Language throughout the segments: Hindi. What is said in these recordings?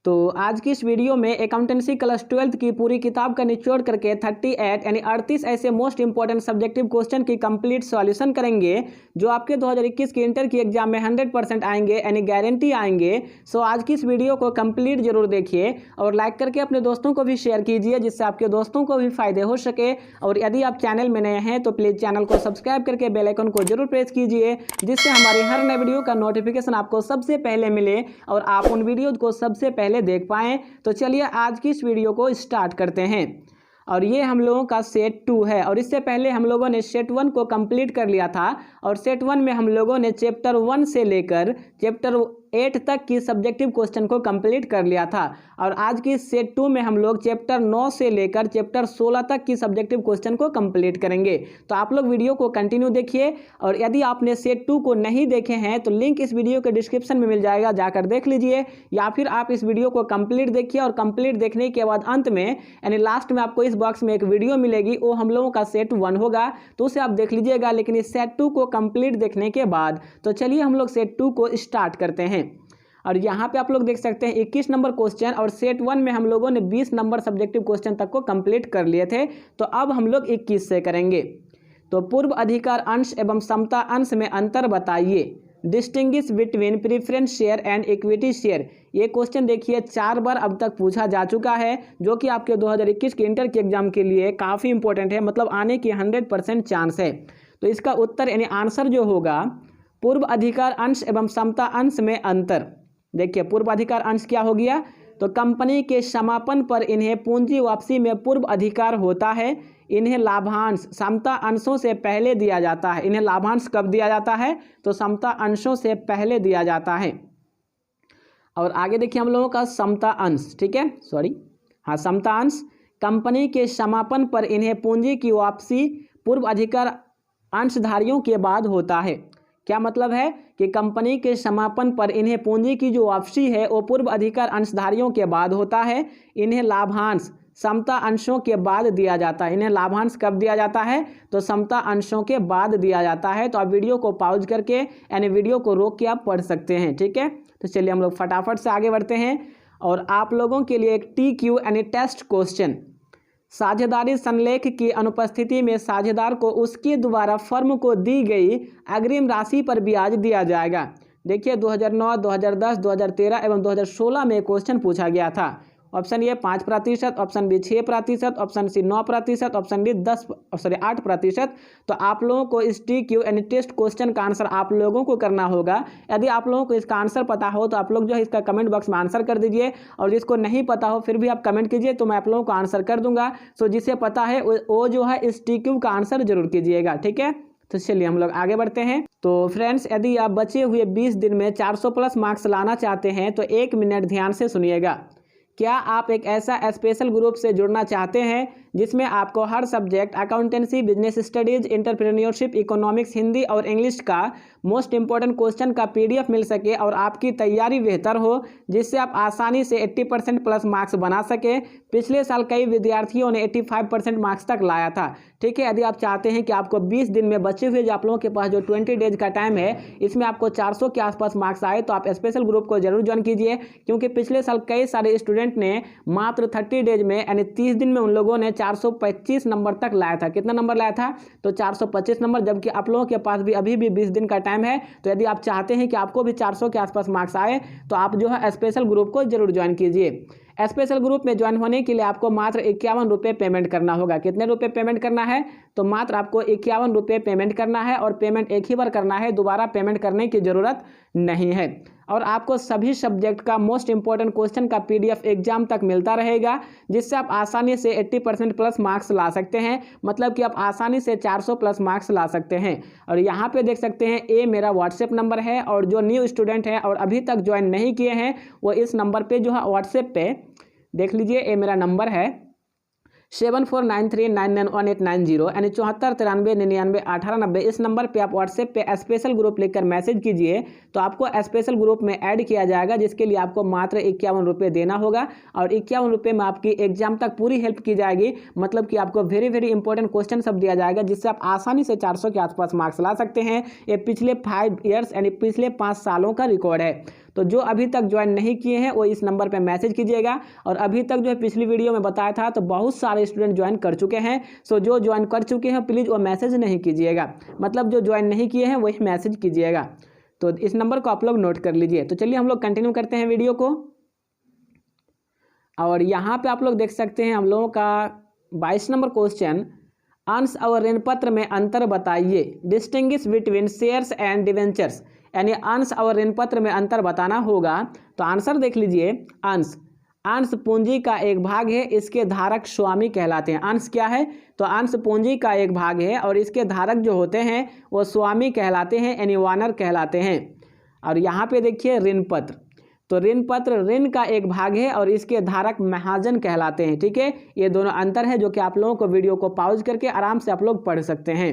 तो आज की इस वीडियो में अकाउंटेंसी क्लास 12th की पूरी किताब का निचोड़ करके 38 यानी 38 ऐसे मोस्ट इंपॉर्टेंट सब्जेक्टिव क्वेश्चन की कंप्लीट सॉल्यूशन करेंगे जो आपके 2021 की इंटर की एग्जाम में 100% आएंगे, यानी गारंटी आएंगे। सो आज की इस वीडियो को कंप्लीट जरूर देखिए और लाइक करके अपने दोस्तों को भी शेयर कीजिए जिससे आपके दोस्तों को भी फायदे हो सके। और यदि आप चैनल में नए हैं तो प्लीज़ चैनल को सब्सक्राइब करके बेल आइकन को जरूर प्रेस कीजिए जिससे हमारी हर नए वीडियो का नोटिफिकेशन आपको सबसे पहले मिले और आप उन वीडियो को सबसे पहले देख पाएं। तो चलिए आज की इस वीडियो को स्टार्ट करते हैं। और ये हम लोगों का सेट 2 है और इससे पहले हम लोगों ने सेट 1 को कंप्लीट कर लिया था और सेट 1 में हम लोगों ने चैप्टर 1 से लेकर चैप्टर 8 तक की सब्जेक्टिव क्वेश्चन को कंप्लीट कर लिया था। और आज की सेट 2 में हम लोग चैप्टर 9 से लेकर चैप्टर 16 तक की सब्जेक्टिव क्वेश्चन को कंप्लीट करेंगे। तो आप लोग वीडियो को कंटिन्यू देखिए और यदि आपने सेट 2 को नहीं देखे हैं तो लिंक इस वीडियो के डिस्क्रिप्शन में मिल जाएगा, जाकर देख लीजिए, या फिर आप इस वीडियो को कंप्लीट देखिए और कंप्लीट देखने के बाद अंत में यानी लास्ट में आपको इस बॉक्स में एक वीडियो मिलेगी, वो हम लोगों का सेट 1 होगा, तो उसे आप देख लीजिएगा। लेकिन इस सेट 2 को कंप्लीट देखने के बाद तो चलिए हम लोग सेट 2 को स्टार्ट करते हैं। और यहाँ पे आप लोग देख सकते हैं 21 नंबर क्वेश्चन और सेट 1 में हम लोगों ने 20 नंबर सब्जेक्टिव क्वेश्चन तक को कंप्लीट कर लिए थे। तो अब हम लोग 21 से करेंगे। तो पूर्व अधिकार अंश एवं समता अंश में अंतर बताइए। Distinguish between preference share and equity share. ये क्वेश्चन देखिए 4 बार अब तक पूछा जा चुका है जो कि आपके 2021 के इंटर के एग्जाम के लिए काफ़ी इंपॉर्टेंट है, मतलब आने की 100% चांस है। तो इसका उत्तर यानी आंसर जो होगा पूर्व अधिकार अंश एवं समता अंश में अंतर। देखिए पूर्व अधिकार अंश क्या हो गया, तो कंपनी के समापन पर इन्हें पूंजी वापसी में पूर्व अधिकार होता है। इन्हें लाभांश समता अंशों से पहले दिया जाता है। इन्हें लाभांश कब दिया जाता है, तो समता अंशों से पहले दिया जाता है। और आगे देखिए हम लोगों का समता अंश, ठीक है, समता अंश कंपनी के समापन पर इन्हें पूंजी की वापसी पूर्व अधिकार अंशधारियों के बाद होता है। क्या मतलब है कि कंपनी के समापन पर इन्हें पूंजी की जो वापसी है वो पूर्व अधिकार अंशधारियों के बाद होता है। इन्हें लाभांश समता अंशों के बाद दिया जाता है। इन्हें लाभांश कब दिया जाता है, तो समता अंशों के बाद दिया जाता है। तो आप वीडियो को पॉज करके यानी वीडियो को रोक के आप पढ़ सकते हैं, ठीक है। तो चलिए हम लोग फटाफट से आगे बढ़ते हैं और आप लोगों के लिए एक TQ यानी टेस्ट क्वेश्चन। साझेदारी संलेख की अनुपस्थिति में साझेदार को उसके द्वारा फर्म को दी गई अग्रिम राशि पर ब्याज दिया जाएगा। देखिए 2009, 2010, 2013 एवं 2016 में क्वेश्चन पूछा गया था। Option A 5%, option B 6%, option C 9%, option D 8%। तो आप लोगों को इस TQ यानी टेस्ट क्वेश्चन का आंसर आप लोगों को करना होगा। यदि आप लोगों को इसका आंसर पता हो तो आप लोग जो है इसका कमेंट बॉक्स में आंसर कर दीजिए और जिसको नहीं पता हो फिर भी आप कमेंट कीजिए तो मैं आप लोगों को आंसर कर दूंगा। सो जिसे पता है वो जो है इस TQ का आंसर जरूर कीजिएगा, ठीक है। तो चलिए हम लोग आगे बढ़ते हैं। तो फ्रेंड्स यदि आप बचे हुए 20 दिन में 400 प्लस मार्क्स लाना चाहते हैं तो 1 मिनट ध्यान से सुनिएगा। क्या आप एक ऐसा स्पेशल ग्रुप से जुड़ना चाहते हैं जिसमें आपको हर subject accountancy, business studies, entrepreneurship, economics, Hindi और इंग्लिश का मोस्ट इंपॉर्टेंट क्वेश्चन का PDF मिल सके और आपकी तैयारी बेहतर हो जिससे आप आसानी से 80% प्लस मार्क्स बना सके। पिछले साल कई विद्यार्थियों ने 85% मार्क्स तक लाया था, ठीक है। यदि आप चाहते हैं कि आपको 20 दिन में बचे हुए जो आप लोगों के पास जो 20 डेज का टाइम है इसमें आपको 400 के आसपास मार्क्स आए तो आप स्पेशल ग्रुप को जरूर ज्वाइन कीजिए, क्योंकि पिछले साल कई सारे स्टूडेंट ने मात्र 30 डेज में यानी 30 दिन में उन लोगों ने 425 नंबर तक लाया था। कितना नंबर लाया था, तो 425 नंबर, जबकि आप लोगों के पास भी अभी भी 20 दिन का टाइम है। तो यदि आप चाहते हैं कि आपको भी 400 के आसपास मार्क्स आए तो आप जो है स्पेशल ग्रुप को जरूर ज्वाइन कीजिए। स्पेशल ग्रुप में ज्वाइन होने के लिए आपको मात्र 51 रुपये पेमेंट करना होगा। कितने रुपये पेमेंट करना है, तो मात्र आपको 51 रुपये पेमेंट करना है और पेमेंट एक ही बार करना है, दोबारा पेमेंट करने की ज़रूरत नहीं है। और आपको सभी सब्जेक्ट का मोस्ट इंपॉर्टेंट क्वेश्चन का PDF एग्जाम तक मिलता रहेगा जिससे आप आसानी से 80% प्लस मार्क्स ला सकते हैं, मतलब कि आप आसानी से 400 प्लस मार्क्स ला सकते हैं। और यहाँ पे देख सकते हैं ये मेरा WhatsApp नंबर है और जो न्यू स्टूडेंट हैं और अभी तक ज्वाइन नहीं किए हैं वो इस नंबर पे जो है WhatsApp पे देख लीजिए, ये मेरा नंबर है 7493991890 यानी 7493991890। इस नंबर पे आप व्हाट्सएप पे स्पेशल ग्रुप लिखकर मैसेज कीजिए तो आपको स्पेशल ग्रुप में ऐड किया जाएगा, जिसके लिए आपको मात्र 51 रुपये देना होगा और 51 रुपये में आपकी एग्जाम तक पूरी हेल्प की जाएगी। मतलब कि आपको वेरी वेरी इंपॉर्टेंट क्वेश्चन सब दिया जाएगा जिससे आप आसानी से 400 के आसपास मार्क्स ला सकते हैं। ये पिछले 5 ईयर्स यानी पिछले 5 सालों का रिकॉर्ड है। तो जो अभी तक ज्वाइन नहीं किए हैं वो इस नंबर पे मैसेज कीजिएगा। और अभी तक जो है पिछली वीडियो में बताया था तो बहुत सारे स्टूडेंट ज्वाइन कर चुके हैं। सो जो ज्वाइन कर चुके हैं प्लीज़ वो मैसेज नहीं कीजिएगा, मतलब जो ज्वाइन नहीं किए हैं वही मैसेज कीजिएगा। तो इस नंबर को आप लोग नोट कर लीजिए। तो चलिए हम लोग कंटिन्यू करते हैं वीडियो को। और यहाँ पे आप लोग देख सकते हैं हम लोगों का 22 नंबर क्वेश्चन, अंश और ऋण पत्र में अंतर बताइए। Distinguish between shares and debentures, यानी अंश और ऋण पत्र में अंतर बताना होगा। तो आंसर देख लीजिए। अंश पूंजी का एक भाग है, इसके धारक स्वामी कहलाते हैं। अंश क्या है? तो अंश पूंजी का एक भाग है और इसके धारक जो होते हैं वो स्वामी कहलाते हैं, यानी वानर कहलाते हैं। और यहाँ पे देखिए ऋण पत्र, तो ऋण पत्र ऋण का एक भाग है और इसके धारक महाजन कहलाते हैं। ठीक है, ये दोनों अंतर है जो कि आप लोगों को वीडियो को पॉज करके आराम से आप लोग पढ़ सकते हैं।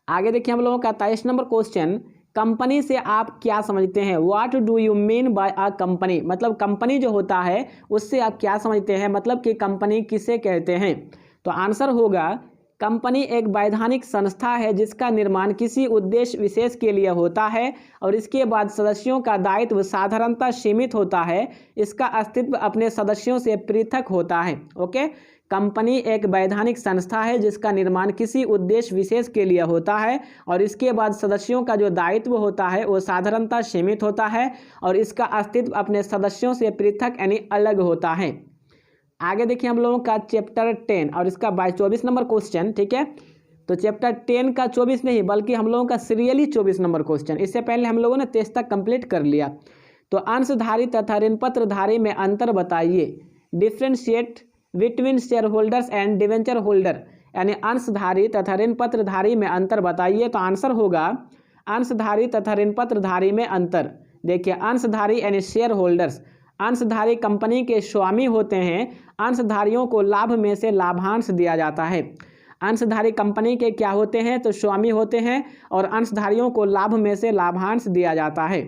आगे देखिए हम लोगों का 23 नंबर क्वेश्चन, कंपनी से आप क्या समझते हैं? What do you mean by a company, मतलब कंपनी जो होता है उससे आप क्या समझते हैं, मतलब कि कंपनी किसे कहते हैं? तो आंसर होगा कंपनी एक वैधानिक संस्था है जिसका निर्माण किसी उद्देश्य विशेष के लिए होता है और इसके बाद सदस्यों का दायित्व साधारणतः सीमित होता है। इसका अस्तित्व अपने सदस्यों से पृथक होता है। ओके, कंपनी एक वैधानिक संस्था है जिसका निर्माण किसी उद्देश्य विशेष के लिए होता है और इसके बाद सदस्यों का जो दायित्व होता है वो साधारणतः सीमित होता है और इसका अस्तित्व अपने सदस्यों से पृथक यानी अलग होता है। आगे देखिए हम लोगों का चैप्टर 10 और इसका 24 नंबर क्वेश्चन। ठीक है, तो चैप्टर 10 का 24 नहीं बल्कि हम लोगों का सीरियली 24 नंबर क्वेश्चन, इससे पहले हम लोगों ने 23 तक कंप्लीट कर लिया। तो अंशधारी तथा ऋण पत्रधारी में अंतर बताइए। Differentiate between share holders and debenture holder, यानी अंशधारी तथा ऋण पत्रधारी में अंतर बताइए। तो आंसर होगा अंशधारी तथा ऋण पत्रधारी में अंतर। देखिए अंशधारी यानी शेयर होल्डर्स, अंशधारी कंपनी के स्वामी होते हैं। अंशधारियों को लाभ में से लाभांश दिया जाता है। अंशधारी कंपनी के क्या होते हैं? तो स्वामी होते हैं और अंशधारियों को लाभ में से लाभांश दिया जाता है।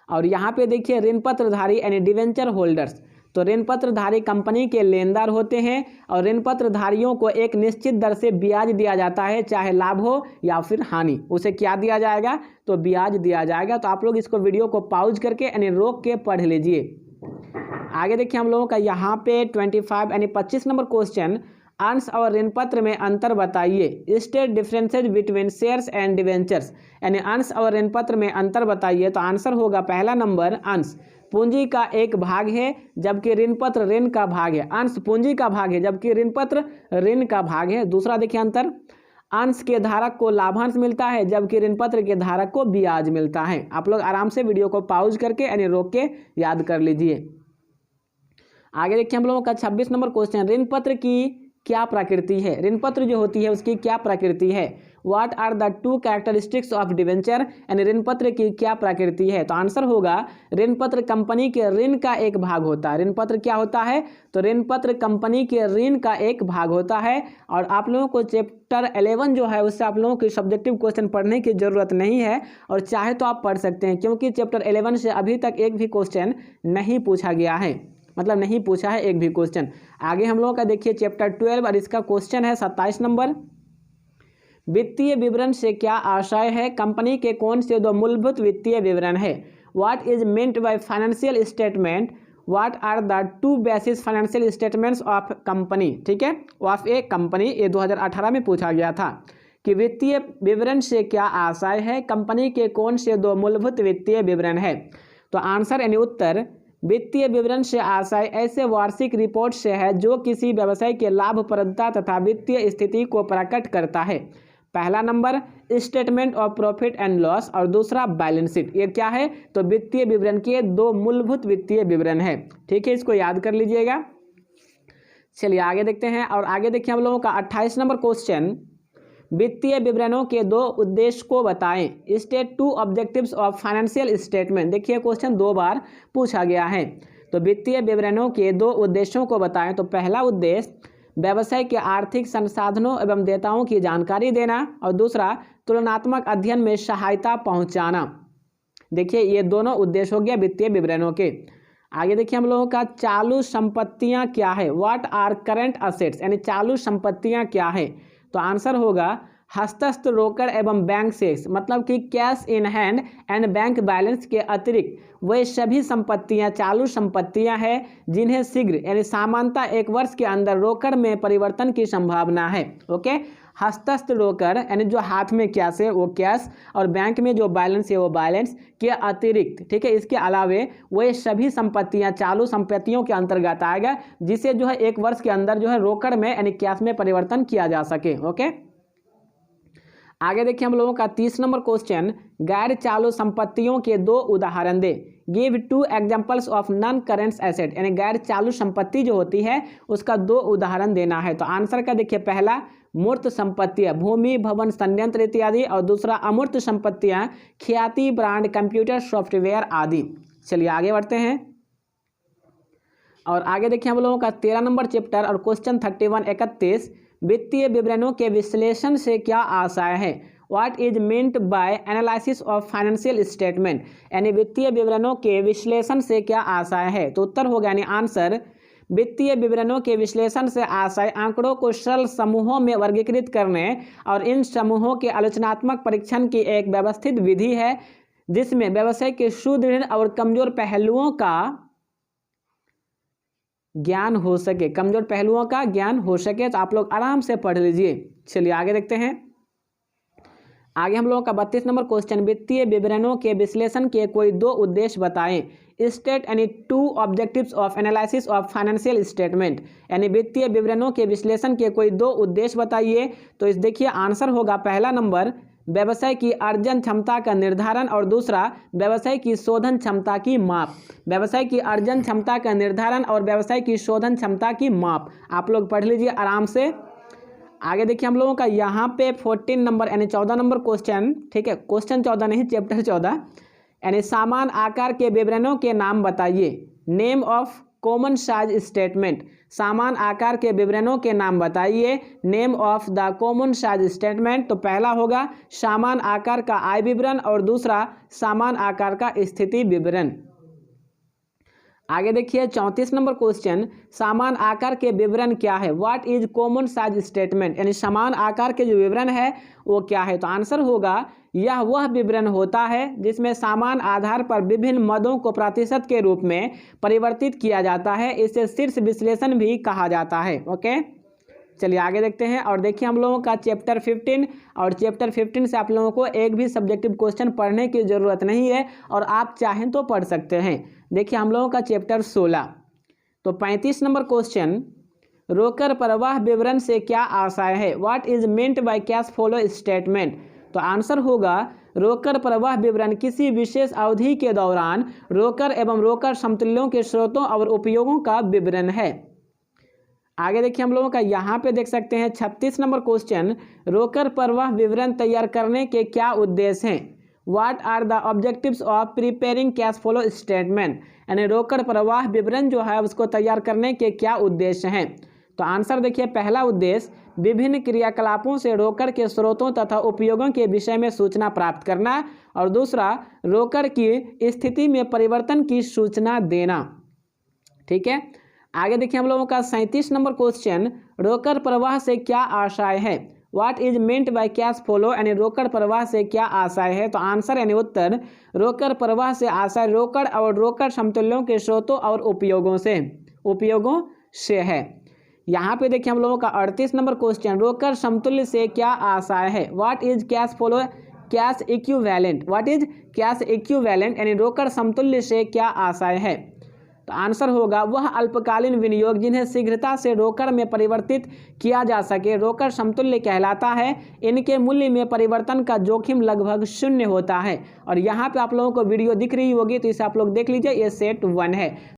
और यहाँ पे देखिए ऋण पत्रधारी यानी डिवेंचर होल्डर्स, तो ऋण पत्रधारी कंपनी के लेनदार होते हैं और ऋण पत्रधारियों को एक निश्चित दर से ब्याज दिया जाता है, चाहे लाभ हो या फिर हानि, उसे क्या दिया जाएगा? तो ब्याज दिया जाएगा। तो आप लोग इसको वीडियो को पॉज करके यानी रोक के पढ़ लीजिए। आगे देखिए हम लोगों का यहाँ पे 25 यानी 25 नंबर क्वेश्चन, अंश और ऋण पत्र में अंतर बताइए। State differences between shares and debentures, यानी अंश और ऋण पत्र में अंतर बताइए। तो आंसर होगा पहला नंबर, अंश पूंजी का एक भाग है जबकि ऋण पत्र ऋण का भाग है। अंश पूंजी का भाग है जबकि ऋण पत्र ऋण का भाग है। दूसरा देखिए अंतर, अंश के धारक को लाभांश मिलता है जबकि ऋण पत्र के धारक को ब्याज मिलता है। आप लोग आराम से वीडियो को पॉज करके यानी रोक के याद कर लीजिए। आगे देखिए हम लोगों का 26 नंबर क्वेश्चन, ऋण पत्र की क्या प्रकृति है? ऋण पत्र जो होती है उसकी क्या प्रकृति है? What are the two characteristics of debenture, यानी ऋण पत्र की क्या प्रकृति है? तो आंसर होगा ऋण पत्र कंपनी के ऋण का एक भाग होता है। ऋण पत्र क्या होता है? तो ऋण पत्र कंपनी के ऋण का एक भाग होता है। और आप लोगों को चैप्टर 11 जो है उससे आप लोगों की सब्जेक्टिव क्वेश्चन पढ़ने की जरूरत नहीं है और चाहे तो आप पढ़ सकते हैं, क्योंकि चैप्टर 11 से अभी तक एक भी क्वेश्चन नहीं पूछा गया है, मतलब नहीं पूछा है एक भी क्वेश्चन। आगे हम लोगों का देखिए चैप्टर 12 और इसका क्वेश्चन है 27 नंबर, वित्तीय विवरण से क्या आशय है? कंपनी के कौन से दो मूलभूत वित्तीय विवरण है? What is meant by financial statement? What are the two basis financial statements of company? ठीक है, ऑफ ए कंपनी, ये 2018 में पूछा गया था कि वित्तीय विवरण से क्या आशय है? कंपनी के कौन से दो मूलभूत वित्तीय विवरण है? तो आंसर यानी उत्तर, वित्तीय विवरण से आशय ऐसे वार्षिक रिपोर्ट से है जो किसी व्यवसाय के लाभप्रदता तथा वित्तीय स्थिति को प्रकट करता है। पहला number statement of profit and loss और दूसरा बैलेंस शीट। ये क्या है? तो वित्तीय विवरण के दो मूलभूत वित्तीय विवरण है। ठीक है, इसको याद कर लीजिएगा। चलिए आगे देखते हैं। और आगे देखिए हम लोगों का 28 नंबर क्वेश्चन, वित्तीय विवरणों के दो उद्देश्य को बताएं। State to objectives of financial statement. देखिए क्वेश्चन 2 बार पूछा गया है। तो वित्तीय विवरणों के दो उद्देश्यों को बताएं। तो पहला उद्देश्य व्यवसाय के आर्थिक संसाधनों एवं देयताओं की जानकारी देना और दूसरा तुलनात्मक अध्ययन में सहायता पहुंचाना। देखिए ये दोनों उद्देश्य हो गया वित्तीय विवरणों के। आगे देखिए हम लोगों का चालू संपत्तियां क्या है? व्हाट आर करंट असेट्स, यानी चालू संपत्तियां क्या है? तो आंसर होगा हस्तस्थ रोकड़ एवं बैंक शेष, मतलब कि cash in hand and bank balance के अतिरिक्त वे सभी संपत्तियां चालू संपत्तियां हैं जिन्हें शीघ्र यानी सामान्यतः 1 वर्ष के अंदर रोकड़ में परिवर्तन की संभावना है। ओके, हस्तस्थ रोकड़ यानी जो हाथ में कैश है वो कैश, और बैंक में जो बैलेंस है वो बैलेंस के अतिरिक्त, ठीक है, इसके अलावे वो सभी संपत्तियां चालू संपत्तियों के अंतर्गत आएगा जिसे जो है 1 वर्ष के अंदर जो है रोकड़ में यानी कैश में परिवर्तन किया जा सके। ओके, आगे देखिए हम लोगों का 30 नंबर क्वेश्चन, गैर चालू संपत्तियों के 2 उदाहरण दे। Give 2 examples of non current asset, यानी गैर चालू संपत्ति जो होती है उसका 2 उदाहरण देना है। तो आंसर का देखिए, पहला मूर्त संपत्तियां भूमि भवन संयंत्र इत्यादि, और दूसरा अमूर्त संपत्तियां ख्याति ब्रांड कंप्यूटर सॉफ्टवेयर आदि। चलिए आगे बढ़ते हैं और आगे देखिए हम लोगों का 13 नंबर चैप्टर और क्वेश्चन 31 वित्तीय विवरणों के विश्लेषण से क्या आशय है। What is meant by analysis of financial statement, यानी वित्तीय विवरणों के विश्लेषण से क्या आशय है। तो उत्तर होगा यानी आंसर, वित्तीय विवरणों के विश्लेषण से आशय आंकड़ों को सरल समूहों में वर्गीकृत करने और इन समूहों के आलोचनात्मक परीक्षण की एक व्यवस्थित विधि है जिसमें व्यवसाय के सुदृढ़ और कमजोर पहलुओं का ज्ञान हो सके, कमजोर पहलुओं का ज्ञान हो सके। तो आप लोग आराम से पढ़ लीजिए। चलिए आगे देखते हैं। आगे हम लोगों का 32 नंबर क्वेश्चन, वित्तीय विवरणों के विश्लेषण के कोई 2 उद्देश्य बताएं। स्टेट यानी 2 objectives of analysis of financial statement, यानी वित्तीय विवरणों के विश्लेषण के कोई 2 उद्देश्य बताइए। तो इस देखिए आंसर होगा, पहला नंबर व्यवसाय की अर्जन क्षमता का निर्धारण, और दूसरा व्यवसाय की शोधन क्षमता की माप। व्यवसाय की अर्जन क्षमता का निर्धारण और व्यवसाय की शोधन क्षमता की माप। आप लोग पढ़ लीजिए आराम से। आगे देखिए हम लोगों का यहाँ पे 14 नंबर यानी 14 नंबर क्वेश्चन, ठीक है, क्वेश्चन 14 नहीं, चैप्टर 14, यानी समान आकार के विवरणों के नाम बताइए। Name of common size statement, समान आकार के विवरणों के नाम बताइए। Name of the common size statement, तो पहला होगा समान आकार का आय विवरण और दूसरा समान आकार का स्थिति विवरण। आगे देखिए 34 नंबर क्वेश्चन, समान आकार के विवरण क्या है। What is common size statement, यानी समान आकार के जो विवरण है वो क्या है। तो आंसर होगा, यह वह विवरण होता है जिसमें समान आधार पर विभिन्न मदों को प्रतिशत के रूप में परिवर्तित किया जाता है। इसे शीर्ष विश्लेषण भी कहा जाता है। ओके, चलिए आगे देखते हैं और देखिए हम लोगों का चैप्टर 15, और चैप्टर 15 से आप लोगों को एक भी सब्जेक्टिव क्वेश्चन पढ़ने की ज़रूरत नहीं है और आप चाहें तो पढ़ सकते हैं। देखिए हम लोगों का चैप्टर 16, तो 35 नंबर क्वेश्चन, रोकड़ प्रवाह विवरण से क्या आशय है। What is meant by cash flow statement, तो आंसर होगा, रोकड़ प्रवाह विवरण किसी विशेष अवधि के दौरान रोकड़ एवं रोकड़ समतुल्यों के स्रोतों और उपयोगों का विवरण है। आगे देखिए हम लोगों का यहाँ पे देख सकते हैं 36 नंबर क्वेश्चन, रोकड़ प्रवाह विवरण तैयार करने के क्या उद्देश्य हैं। What are the objectives of preparing cash flow statement, यानी रोकड़ प्रवाह विवरण जो है उसको तैयार करने के क्या उद्देश्य हैं। तो आंसर देखिए, पहला उद्देश्य विभिन्न क्रियाकलापों से रोकड़ के स्रोतों तथा उपयोगों के विषय में सूचना प्राप्त करना, और दूसरा रोकड़ की स्थिति में परिवर्तन की सूचना देना। ठीक है, आगे देखिए हम लोगों का 37 नंबर क्वेश्चन, रोकड़ प्रवाह से क्या आशय है। What is meant by cash flow, यानी रोकड़ प्रवाह से क्या आशय है। तो आंसर यानी उत्तर, रोकड़ प्रवाह से आशय रोकड़ और रोकड़ समतुल्यों के स्रोतों और उपयोगों से है। यहाँ पे देखिए हम लोगों का 38 नंबर क्वेश्चन, रोकड़ समतुल्य से क्या आशय है। What is cash flow cash equivalent, what is cash equivalent, यानी रोकड़ समतुल्य से क्या आशय है। तो आंसर होगा, वह अल्पकालीन विनियोग जिन्हें शीघ्रता से रोकड़ में परिवर्तित किया जा सके रोकड़ समतुल्य कहलाता है। इनके मूल्य में परिवर्तन का जोखिम लगभग 0 होता है। और यहाँ पे आप लोगों को वीडियो दिख रही होगी, तो इसे आप लोग देख लीजिए, ये सेट 1 है।